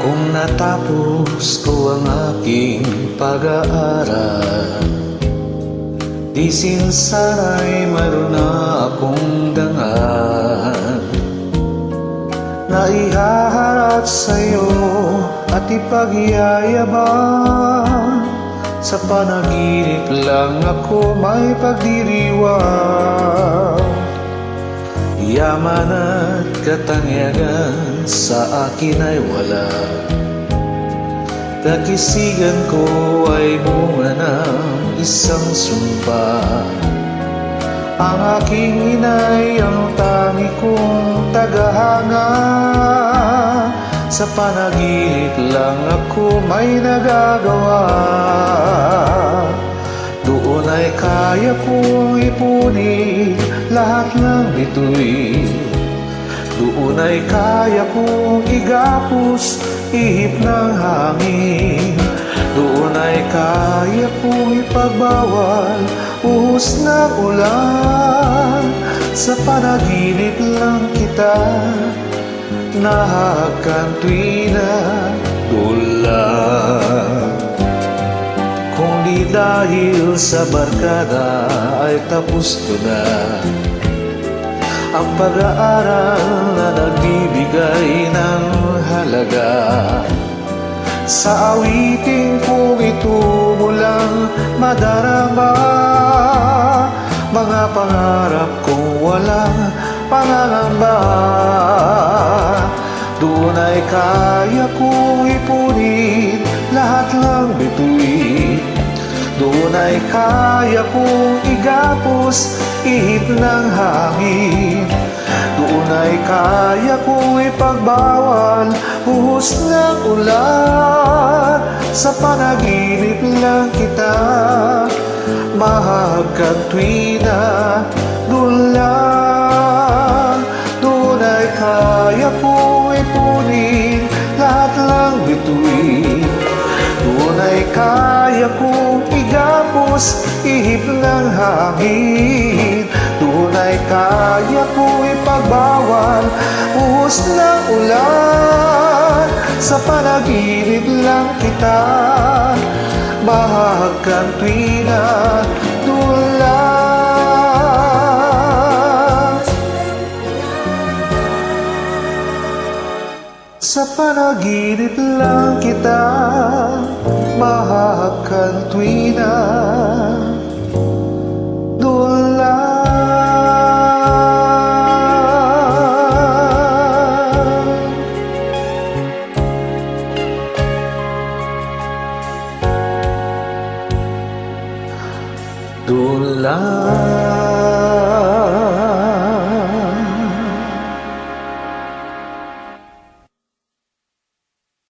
Kung natapos ko ang aking pag-aaral, di sana'y mayroon na akong dangal na ihaharap sa'yo at ipagyayabang. Sa panaginip lang ako may pagdiriwang. Yaman at katangiagan sa akin ay wala. Kakisigan ko ay bunga ng isang sumpa. Ang aking inay ang tangi kong tagahanga. Sa panaginip lang ako may nagagawa. Doon ay kaya kong ipunin lahat ng ito'y. Doon ay kaya kong igapos ihip ng hangin. Doon ay kaya kong ipagbawal uhos ng ulan. Sa panaginip lang kita nahakan tuwi na dulang. Kung di dahil sa barkada ay tapos ko na ang pag-aaral na nagbibigay ng halaga. Sa awitin kong ito mo lang madarama mga pangarap kong walang pangangamba. Doon ay kaya kong ipunin lahat ng bituin. Doon ay kaya kong igapos ihip ng hangin. Doon ay kaya kong ipagbawal buhos ng ulan. Sa panaginip lang kita mahagkan tuwi na dulang. Doon ay kaya kong ipunin lahat ng bituin. Doon ay kaya kong igapos ihip ng hangin. Doon ay kaya kong ipagbawal uhos ng ulan. Sa panaginip lang kita mahagkan tuwi na dulang. Sa panaginip lang kita mahagkan tuwi na dulang. Dulang.